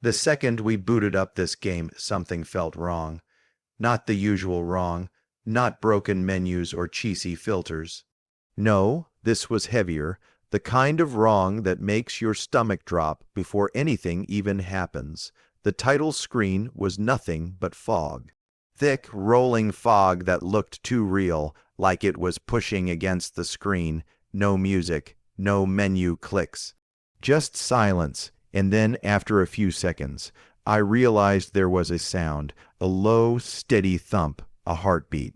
The second we booted up this game, something felt wrong. Not the usual wrong, not broken menus or cheesy filters. No, this was heavier, the kind of wrong that makes your stomach drop before anything even happens. The title screen was nothing but fog. Thick, rolling fog that looked too real, like it was pushing against the screen. No music, no menu clicks. Just silence, and then after a few seconds, I realized there was a sound, a low, steady thump, a heartbeat.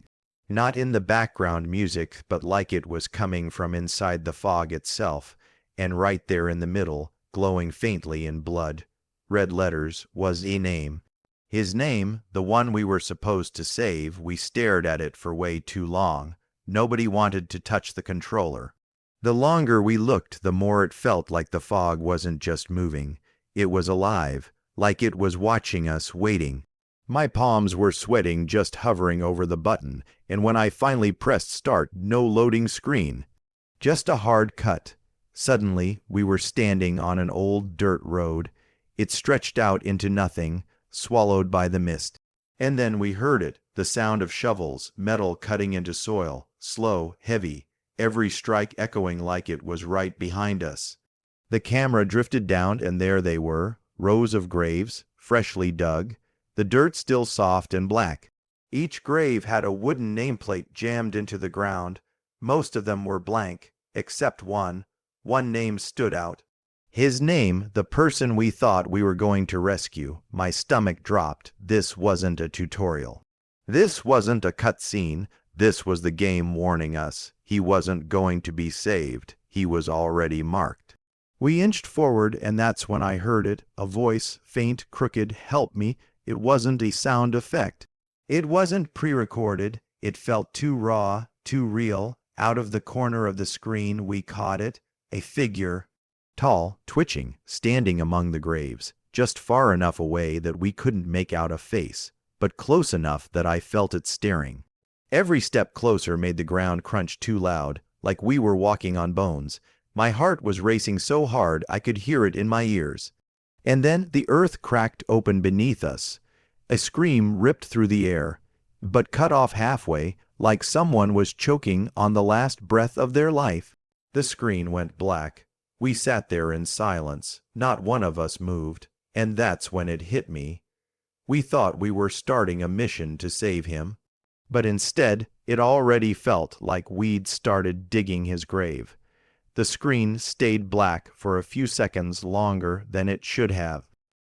Not in the background music, but like it was coming from inside the fog itself, and right there in the middle, glowing faintly in blood, red letters, was a name. His name, the one we were supposed to save. We stared at it for way too long. Nobody wanted to touch the controller. The longer we looked, the more it felt like the fog wasn't just moving. It was alive, like it was watching us, waiting. My palms were sweating just hovering over the button, and when I finally pressed start, no loading screen. Just a hard cut. Suddenly, we were standing on an old dirt road. It stretched out into nothing, swallowed by the mist. And then we heard it, the sound of shovels, metal cutting into soil, slow, heavy, every strike echoing like it was right behind us. The camera drifted down, and there they were, rows of graves, freshly dug, the dirt still soft and black. Each grave had a wooden nameplate jammed into the ground. Most of them were blank, except one. One name stood out. His name, the person we thought we were going to rescue. My stomach dropped. This wasn't a tutorial. This wasn't a cutscene. This was the game warning us. He wasn't going to be saved. He was already marked. We inched forward, and that's when I heard it, a voice, faint, crooked, help me. It wasn't a sound effect. It wasn't pre-recorded. It felt too raw, too real. Out of the corner of the screen, we caught it. A figure. Tall, twitching, standing among the graves, just far enough away that we couldn't make out a face, but close enough that I felt it staring. Every step closer made the ground crunch too loud, like we were walking on bones. My heart was racing so hard I could hear it in my ears. And then the earth cracked open beneath us. A scream ripped through the air, but cut off halfway, like someone was choking on the last breath of their life. The screen went black. We sat there in silence. Not one of us moved, and that's when it hit me. We thought we were starting a mission to save him, but instead it already felt like we'd started digging his grave. The screen stayed black for a few seconds longer than it should have.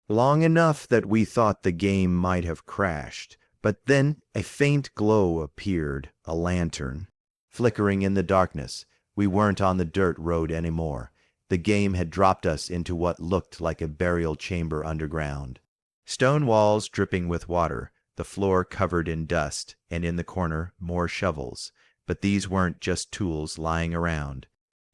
Long enough that we thought the game might have crashed, but then a faint glow appeared, a lantern. Flickering in the darkness, we weren't on the dirt road anymore. The game had dropped us into what looked like a burial chamber underground. Stone walls dripping with water, the floor covered in dust, and in the corner more shovels. But these weren't just tools lying around.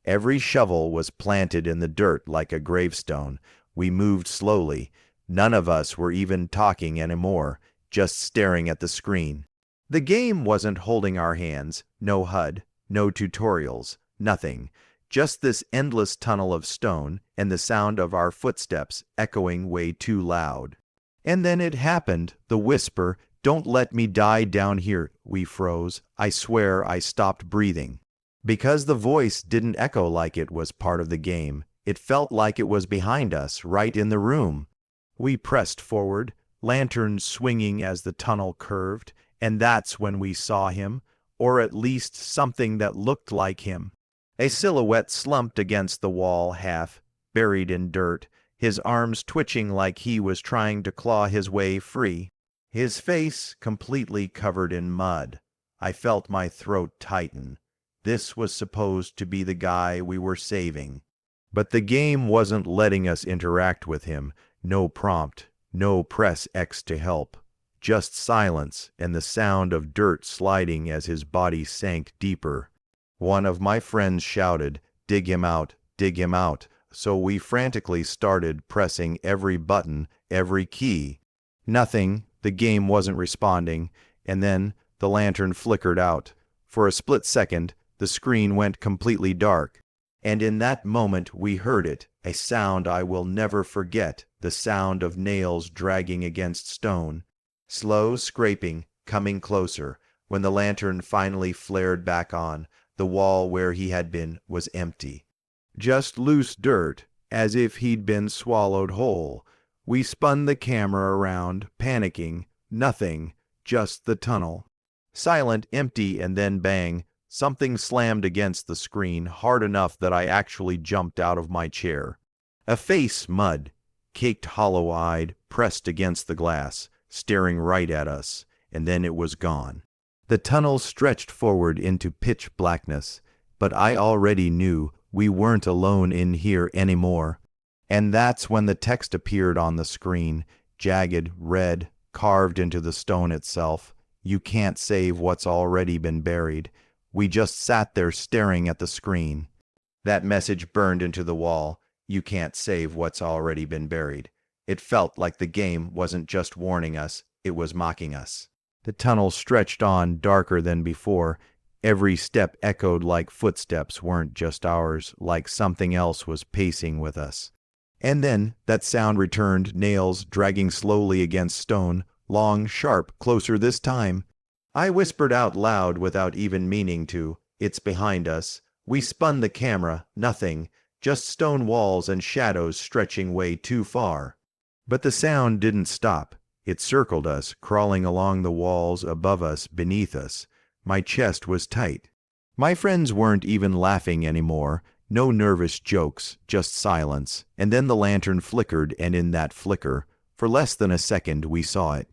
Every shovel was planted in the dirt like a gravestone. We moved slowly. None of us were even talking anymore, just staring at the screen. The game wasn't holding our hands. No HUD, no tutorials, nothing. Just this endless tunnel of stone and the sound of our footsteps echoing way too loud. And then it happened, the whisper, "Don't let me die down here." We froze. I swear I stopped breathing. Because the voice didn't echo like it was part of the game. It felt like it was behind us, right in the room. We pressed forward, lanterns swinging as the tunnel curved, and that's when we saw him, or at least something that looked like him. A silhouette slumped against the wall, half buried in dirt, his arms twitching like he was trying to claw his way free. His face completely covered in mud. I felt my throat tighten. This was supposed to be the guy we were saving. But the game wasn't letting us interact with him. No prompt, no press X to help. Just silence and the sound of dirt sliding as his body sank deeper. One of my friends shouted, dig him out," so we frantically started pressing every button, every key. Nothing, the game wasn't responding, and then the lantern flickered out. For a split second, the screen went completely dark. And in that moment we heard it, a sound I will never forget, the sound of nails dragging against stone. Slow scraping, coming closer. When the lantern finally flared back on, the wall where he had been was empty. Just loose dirt, as if he'd been swallowed whole. We spun the camera around, panicking. Nothing, just the tunnel. Silent, empty, and then bang, something slammed against the screen hard enough that I actually jumped out of my chair. A face, mud, caked hollow-eyed, pressed against the glass, staring right at us, and then it was gone. The tunnel stretched forward into pitch blackness, but I already knew we weren't alone in here anymore. And that's when the text appeared on the screen, jagged, red, carved into the stone itself. You can't save what's already been buried. We just sat there staring at the screen. That message burned into the wall. You can't save what's already been buried. It felt like the game wasn't just warning us, it was mocking us. The tunnel stretched on, darker than before. Every step echoed like footsteps weren't just ours, like something else was pacing with us. And then that sound returned, nails dragging slowly against stone, long, sharp, closer this time. I whispered out loud without even meaning to, "It's behind us." We spun the camera, nothing, just stone walls and shadows stretching way too far. But the sound didn't stop. It circled us, crawling along the walls, above us, beneath us. My chest was tight. My friends weren't even laughing anymore. No nervous jokes, just silence. And then the lantern flickered, and in that flicker, for less than a second, we saw it.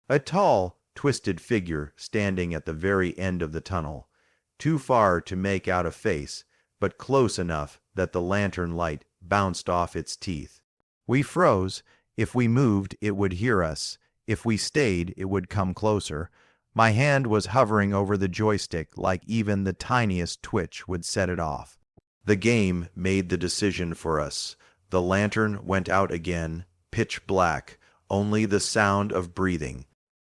A tall, twisted figure standing at the very end of the tunnel. Too far to make out a face, but close enough that the lantern light bounced off its teeth. We froze. If we moved, it would hear us. If we stayed, it would come closer. My hand was hovering over the joystick like even the tiniest twitch would set it off. The game made the decision for us. The lantern went out again, pitch black, only the sound of breathing.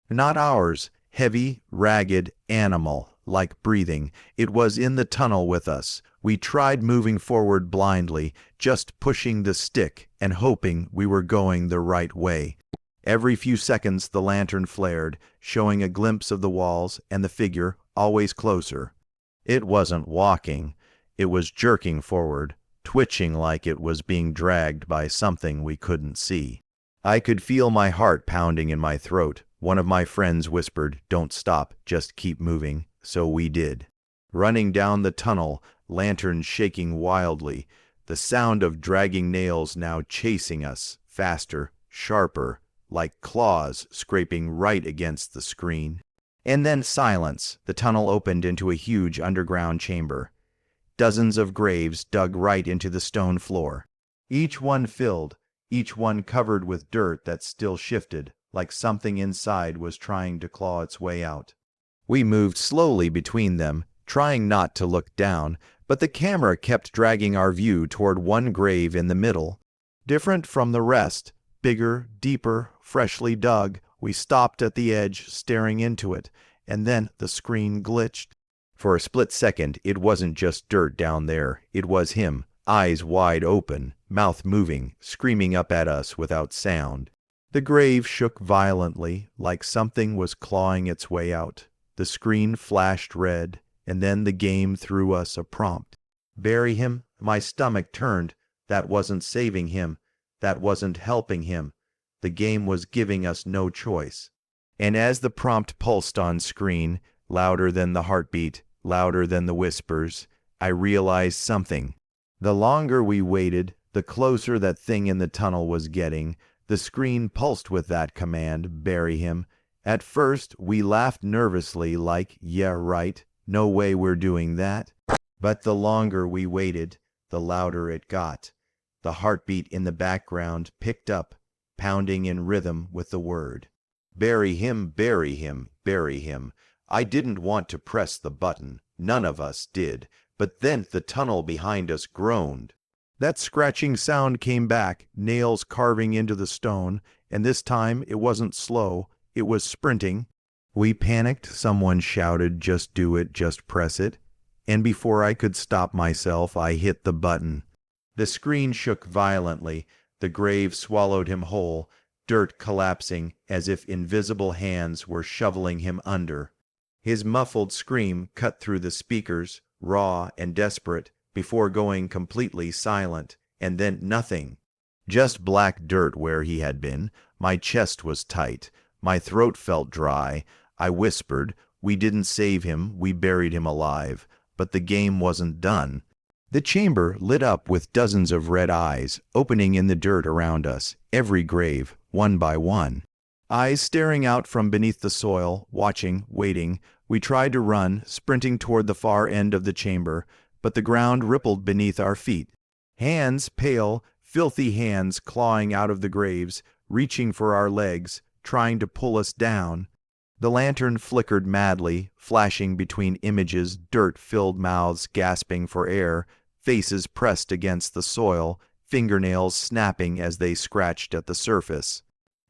Not ours, heavy, ragged, animal, like breathing. It was in the tunnel with us. We tried moving forward blindly, just pushing the stick and hoping we were going the right way. Every few seconds the lantern flared, showing a glimpse of the walls and the figure, always closer. It wasn't walking. It was jerking forward, twitching like it was being dragged by something we couldn't see. I could feel my heart pounding in my throat. One of my friends whispered, "Don't stop, just keep moving." So we did. Running down the tunnel, lanterns shaking wildly, the sound of dragging nails now chasing us, faster, sharper, like claws scraping right against the screen. And then silence. The tunnel opened into a huge underground chamber. Dozens of graves dug right into the stone floor. Each one filled, each one covered with dirt that still shifted, like something inside was trying to claw its way out. We moved slowly between them, trying not to look down, but the camera kept dragging our view toward one grave in the middle. Different from the rest, bigger, deeper, freshly dug. We stopped at the edge, staring into it, and then the screen glitched. For a split second, it wasn't just dirt down there. It was him, eyes wide open, mouth moving, screaming up at us without sound. The grave shook violently, like something was clawing its way out. The screen flashed red, and then the game threw us a prompt. Bury him? My stomach turned. That wasn't saving him. That wasn't helping him. The game was giving us no choice. And as the prompt pulsed on screen, louder than the heartbeat, louder than the whispers, I realized something. The longer we waited, the closer that thing in the tunnel was getting. The screen pulsed with that command, bury him. At first, we laughed nervously like, yeah, right, no way we're doing that. But the longer we waited, the louder it got. The heartbeat in the background picked up, pounding in rhythm with the word. Bury him, bury him, bury him. I didn't want to press the button. None of us did. But then the tunnel behind us groaned. That scratching sound came back, nails carving into the stone, and this time it wasn't slow, it was sprinting. We panicked. Someone shouted, "Just do it, just press it." and before I could stop myself, I hit the button. The screen shook violently. The grave swallowed him whole, dirt collapsing as if invisible hands were shoveling him under. His muffled scream cut through the speakers, raw and desperate, before going completely silent, and then nothing. Just black dirt where he had been. My chest was tight. My throat felt dry. I whispered, "We didn't save him, we buried him alive." But the game wasn't done. The chamber lit up with dozens of red eyes, opening in the dirt around us, every grave, one by one. Eyes staring out from beneath the soil, watching, waiting. We tried to run, sprinting toward the far end of the chamber, but the ground rippled beneath our feet. Hands, pale, filthy hands clawing out of the graves, reaching for our legs, trying to pull us down. The lantern flickered madly, flashing between images, dirt-filled mouths gasping for air, faces pressed against the soil, fingernails snapping as they scratched at the surface.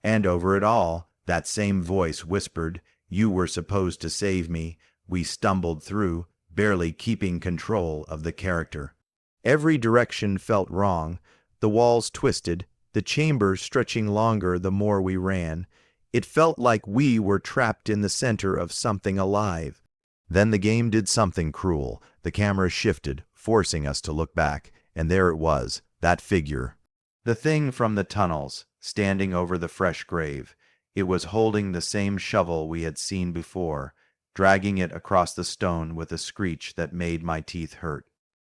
And over it all, that same voice whispered, "You were supposed to save me." We stumbled through, barely keeping control of the character. Every direction felt wrong. The walls twisted, the chamber stretching longer the more we ran. It felt like we were trapped in the center of something alive. Then the game did something cruel. The camera shifted, forcing us to look back, and there it was, that figure. The thing from the tunnels, standing over the fresh grave. It was holding the same shovel we had seen before, dragging it across the stone with a screech that made my teeth hurt.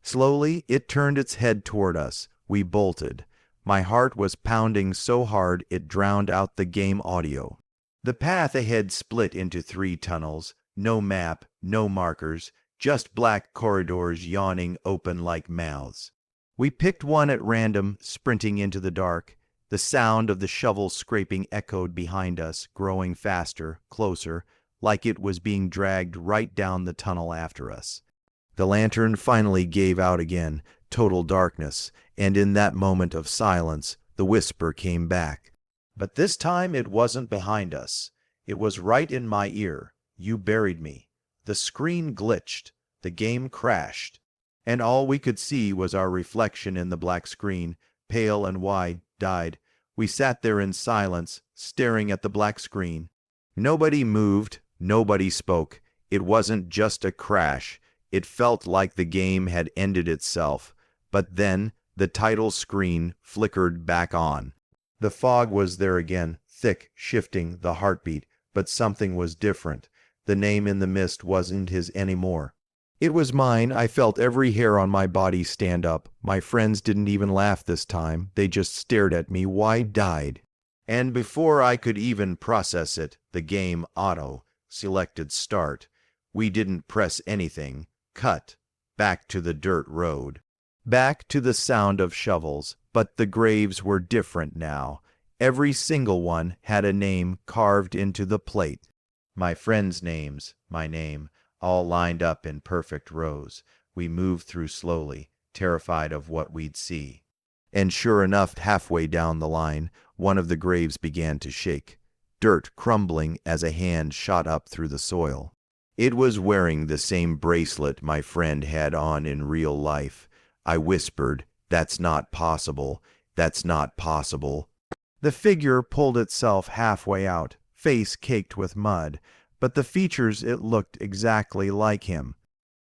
Slowly, it turned its head toward us. We bolted. My heart was pounding so hard it drowned out the game audio. The path ahead split into 3 tunnels, no map, no markers, just black corridors yawning open like mouths. We picked one at random, sprinting into the dark. The sound of the shovel scraping echoed behind us, growing faster, closer, like it was being dragged right down the tunnel after us. The lantern finally gave out again, total darkness, and in that moment of silence, the whisper came back. But this time it wasn't behind us. It was right in my ear. "You buried me." The screen glitched. The game crashed. And all we could see was our reflection in the black screen, pale and wide, died. We sat there in silence, staring at the black screen. Nobody moved, nobody spoke. It wasn't just a crash. It felt like the game had ended itself. But then the title screen flickered back on. The fog was there again, thick, shifting, the heartbeat, but something was different. The name in the mist wasn't his anymore. It was mine. I felt every hair on my body stand up. My friends didn't even laugh this time. They just stared at me wide-eyed. And before I could even process it, the game selected start. We didn't press anything. Cut. Back to the dirt road. Back to the sound of shovels. But the graves were different now. Every single one had a name carved into the plate. My friends' names, my name, all lined up in perfect rows. We moved through slowly, terrified of what we'd see. And sure enough, halfway down the line, one of the graves began to shake, dirt crumbling as a hand shot up through the soil. It was wearing the same bracelet my friend had on in real life. I whispered, "That's not possible. That's not possible." The figure pulled itself halfway out, face caked with mud, but the features it looked exactly like him.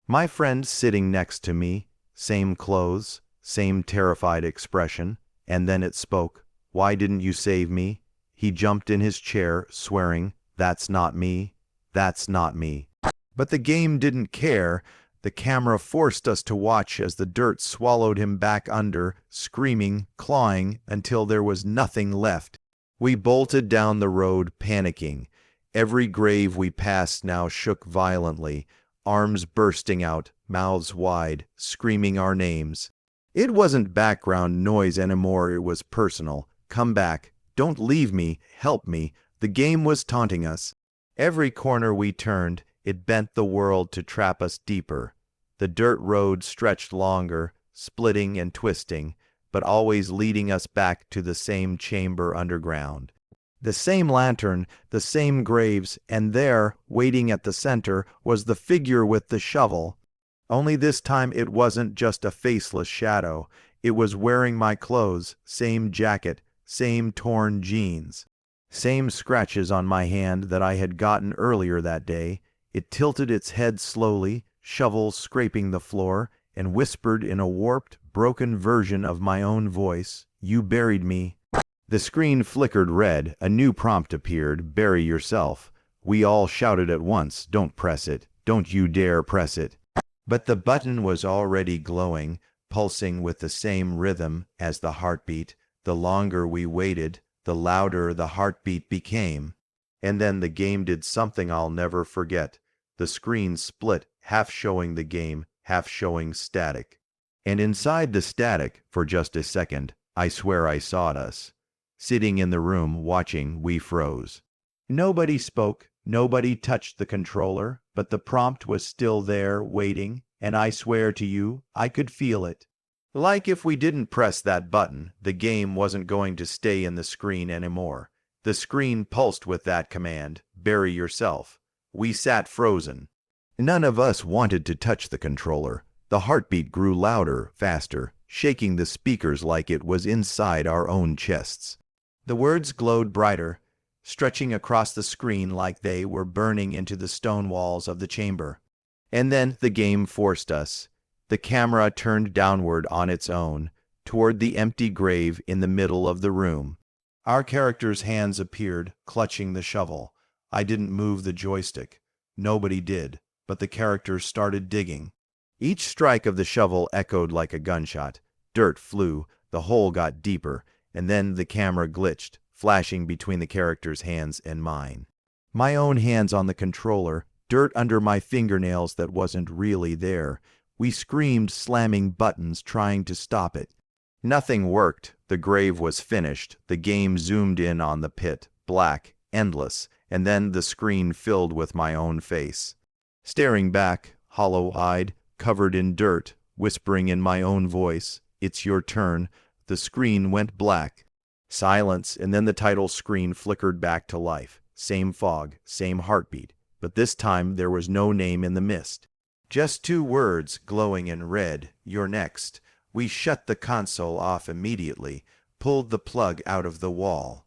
My friend sitting next to me, same clothes, same terrified expression, and then it spoke. "Why didn't you save me?" He jumped in his chair, swearing, "That's not me. That's not me." But the game didn't care. The camera forced us to watch as the dirt swallowed him back under, screaming, clawing, until there was nothing left. We bolted down the road, panicking. Every grave we passed now shook violently, arms bursting out, mouths wide, screaming our names. It wasn't background noise anymore, it was personal. "Come back. Don't leave me. Help me." The game was taunting us. Every corner we turned, it bent the world to trap us deeper. The dirt road stretched longer, splitting and twisting, but always leading us back to the same chamber underground. The same lantern, the same graves, and there, waiting at the center, was the figure with the shovel. Only this time it wasn't just a faceless shadow. It was wearing my clothes, same jacket, same torn jeans, same scratches on my hand that I had gotten earlier that day. It tilted its head slowly, shovel scraping the floor, and whispered in a warped, broken version of my own voice, "You buried me." The screen flickered red. A new prompt appeared, "Bury yourself." We all shouted at once, "Don't press it. Don't you dare press it." But the button was already glowing, pulsing with the same rhythm as the heartbeat. The longer we waited, the louder the heartbeat became. And then the game did something I'll never forget. The screen split, half showing the game, half showing static. And inside the static, for just a second, I swear I saw us. Sitting in the room, watching, we froze. Nobody spoke, nobody touched the controller, but the prompt was still there, waiting, and I swear to you, I could feel it. Like if we didn't press that button, the game wasn't going to stay in the screen anymore. The screen pulsed with that command, "Bury yourself." We sat frozen. None of us wanted to touch the controller. The heartbeat grew louder, faster, shaking the speakers like it was inside our own chests. The words glowed brighter, stretching across the screen like they were burning into the stone walls of the chamber. And then the game forced us. The camera turned downward on its own, toward the empty grave in the middle of the room. Our characters' hands appeared, clutching the shovel. I didn't move the joystick. Nobody did, but the characters started digging. Each strike of the shovel echoed like a gunshot. Dirt flew, the hole got deeper, and then the camera glitched, flashing between the characters' hands and mine. My own hands on the controller, dirt under my fingernails that wasn't really there. We screamed, slamming buttons, trying to stop it. Nothing worked. The grave was finished. The game zoomed in on the pit, black, endless, and then the screen filled with my own face. Staring back, hollow-eyed, covered in dirt, whispering in my own voice, "It's your turn," the screen went black. Silence, and then the title screen flickered back to life. Same fog, same heartbeat, but this time there was no name in the mist. Just two words glowing in red, "You're next." We shut the console off immediately, pulled the plug out of the wall.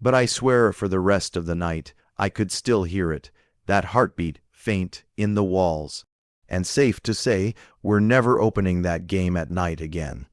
But I swear for the rest of the night, I could still hear it, that heartbeat, faint, in the walls. And safe to say, we're never opening that game at night again.